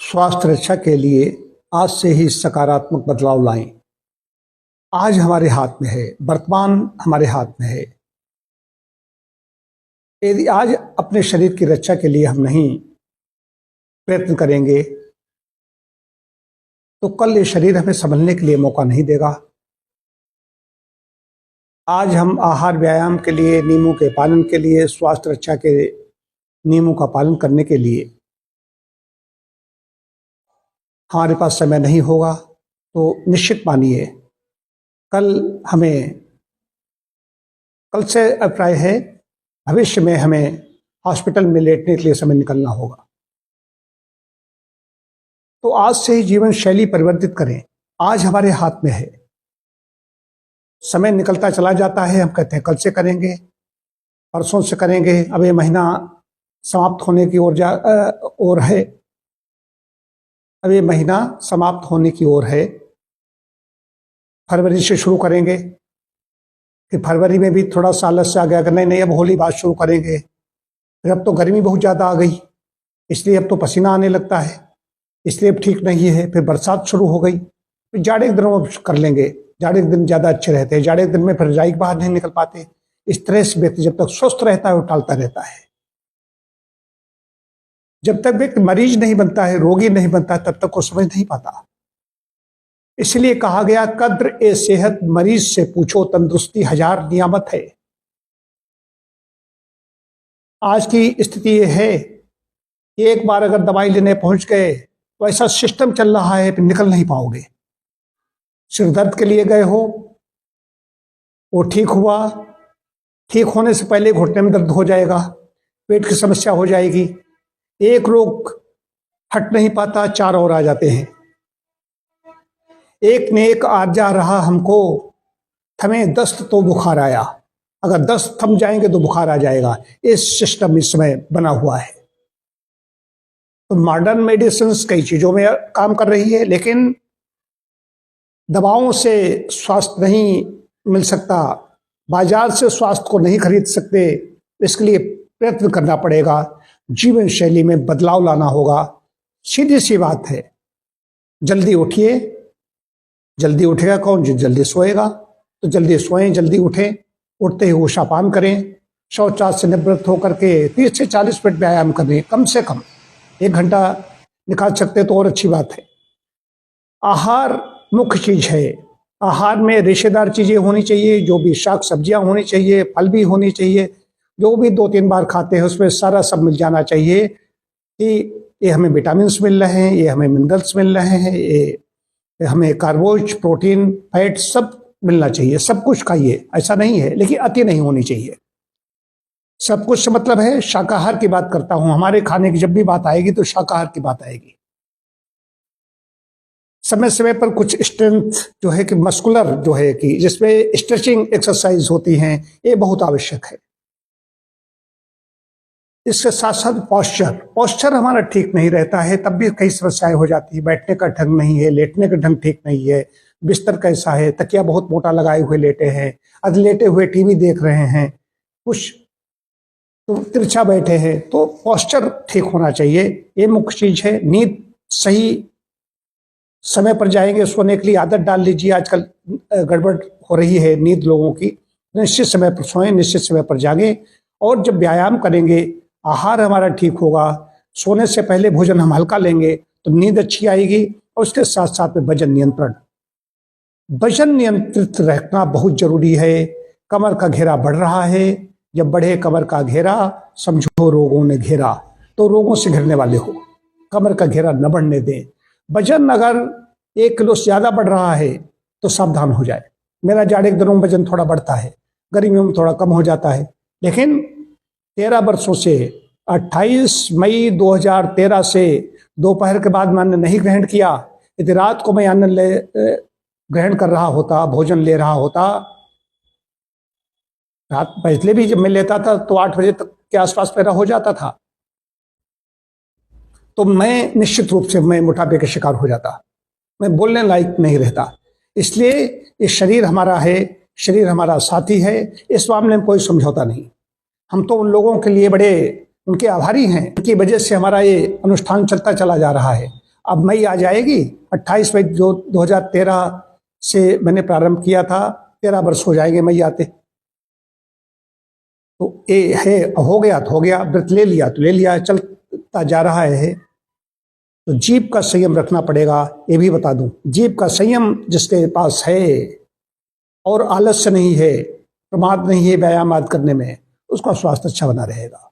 स्वास्थ्य रक्षा के लिए आज से ही सकारात्मक बदलाव लाएं। आज हमारे हाथ में है, वर्तमान हमारे हाथ में है। यदि आज अपने शरीर की रक्षा के लिए हम नहीं प्रयत्न करेंगे तो कल ये शरीर हमें संभलने के लिए मौका नहीं देगा। आज हम आहार व्यायाम के लिए, नियमों के पालन के लिए, स्वास्थ्य रक्षा के नियमों का पालन करने के लिए हमारे पास समय नहीं होगा तो निश्चित मानिए कल से अभिप्राय है, भविष्य में हमें हॉस्पिटल में लेटने के लिए समय निकलना होगा। तो आज से ही जीवन शैली परिवर्तित करें। आज हमारे हाथ में है। समय निकलता चला जाता है, हम कहते हैं कल से करेंगे, परसों से करेंगे। अब ये महीना समाप्त होने की ओर है। अब ये महीना समाप्त होने की ओर है। फरवरी से शुरू करेंगे, फिर फरवरी में भी थोड़ा सा आलस्य आ गया कि नहीं अब होली बाद शुरू करेंगे। फिर अब तो गर्मी बहुत ज़्यादा आ गई, इसलिए अब तो पसीना आने लगता है, इसलिए अब ठीक नहीं है। फिर बरसात शुरू हो गई, फिर जाड़े के दिनों में कर लेंगे। जाड़े के दिन ज़्यादा अच्छे रहते हैं, जाड़े के दिन में फिर रजाई के बाहर नहीं निकल पाते। इस तरह से व्यक्ति जब तक स्वस्थ रहता है वो टालता रहता है। जब तक व्यक्ति मरीज नहीं बनता है, रोगी नहीं बनता है, तब तक वो समझ नहीं पाता। इसलिए कहा गया, कद्र ए सेहत मरीज से पूछो, तंदुरुस्ती हजार नियामत है। आज की स्थिति ये है कि एक बार अगर दवाई लेने पहुंच गए तो ऐसा सिस्टम चल रहा है फिर निकल नहीं पाओगे। सिर दर्द के लिए गए हो, वो ठीक हुआ, ठीक होने से पहले घुटने में दर्द हो जाएगा, पेट की समस्या हो जाएगी। एक रोग हट नहीं पाता, चार और आ जाते हैं। एक ने एक आर्जा रहा हमको, थमे दस्त तो बुखार आया। अगर दस्त थम जाएंगे तो बुखार आ जाएगा। इस सिस्टम इस समय बना हुआ है। तो मॉडर्न मेडिसिन कई चीजों में काम कर रही है, लेकिन दवाओं से स्वास्थ्य नहीं मिल सकता, बाजार से स्वास्थ्य को नहीं खरीद सकते। इसके लिए प्रयत्न करना पड़ेगा, जीवन शैली में बदलाव लाना होगा। सीधी सी बात है, जल्दी उठिए। जल्दी उठेगा कौन? जो जल्दी सोएगा। तो जल्दी सोएं, जल्दी उठें, उठते ही उषापान करें, शौचालय से निवृत्त होकर के 30 से 40 मिनट व्यायाम करें। कम से कम 1 घंटा निकाल सकते तो और अच्छी बात है। आहार मुख्य चीज है। आहार में रेशेदार चीजें होनी चाहिए, जो भी शाक सब्जियां होनी चाहिए, फल भी होनी चाहिए। जो भी 2-3 बार खाते हैं उसमें सारा सब मिल जाना चाहिए कि ये हमें विटामिन मिल रहे हैं, ये हमें मिनरल्स मिल रहे हैं, ये हमें कार्बोज, प्रोटीन, फैट सब मिलना चाहिए। सब कुछ खाइए, ऐसा नहीं है, लेकिन अति नहीं होनी चाहिए। सब कुछ से मतलब है शाकाहार की बात करता हूं। हमारे खाने की जब भी बात आएगी तो शाकाहार की बात आएगी। समय समय पर कुछ स्ट्रेंथ जो है कि मस्कुलर जो है कि जिसमें स्ट्रेचिंग एक्सरसाइज होती हैं, ये बहुत आवश्यक है। इसके साथ साथ पोस्चर हमारा ठीक नहीं रहता है, तब भी कई समस्याएं हो जाती है। बैठने का ढंग नहीं है, लेटने का ढंग ठीक नहीं है, बिस्तर कैसा है, तकिया बहुत मोटा लगाए हुए लेटे हैं, अध लेटे हुए टीवी देख रहे हैं, कुछ तो तिरछा बैठे हैं। तो पोस्चर ठीक होना चाहिए, ये मुख्य चीज है। नींद सही समय पर जाएंगे, सोने के लिए आदत डाल लीजिए। आजकल गड़बड़ हो रही है नींद लोगों की। निश्चित समय पर सोएं, निश्चित समय पर जागें। और जब व्यायाम करेंगे, आहार हमारा ठीक होगा, सोने से पहले भोजन हम हल्का लेंगे तो नींद अच्छी आएगी। और उसके साथ साथ में वजन नियंत्रित रखना बहुत जरूरी है। कमर का घेरा बढ़ रहा है, जब बढ़े कमर का घेरा समझो रोगों ने घेरा। तो रोगों से घिरने वाले हो, कमर का घेरा न बढ़ने दें। वजन अगर 1 किलो से ज्यादा बढ़ रहा है तो सावधान हो जाए। मेरा जाड़े के दिनों में वजन थोड़ा बढ़ता है, गर्मियों में थोड़ा कम हो जाता है। लेकिन 13 वर्षों से 28 मई 2013 से दोपहर के बाद मैंने नहीं ग्रहण किया। यदि रात को मैं अन्न ग्रहण कर रहा होता, भोजन ले रहा होता, रात पहले भी जब मैं लेता था तो 8 बजे तक के आसपास मेरा हो जाता था, तो मैं निश्चित रूप से मैं मोटापे का शिकार हो जाता, मैं बोलने लायक नहीं रहता। इसलिए ये शरीर हमारा है, शरीर हमारा साथी है, इस मामले में कोई समझौता नहीं। हम तो उन लोगों के लिए बड़े उनके आभारी हैं, उनकी वजह से हमारा ये अनुष्ठान चलता चला जा रहा है। अब मई आ जाएगी, 28 मई जो 2013 से मैंने प्रारंभ किया था, 13 वर्ष हो जाएंगे मई आते। तो ये है, हो गया तो हो गया, व्रत ले लिया तो ले लिया, चलता जा रहा है। तो जीभ का संयम रखना पड़ेगा, ये भी बता दूं। जीभ का संयम जिसके पास है और आलस्य नहीं है, प्रमाद नहीं है व्यायाम आदि करने में, उसका स्वास्थ्य अच्छा बना रहेगा।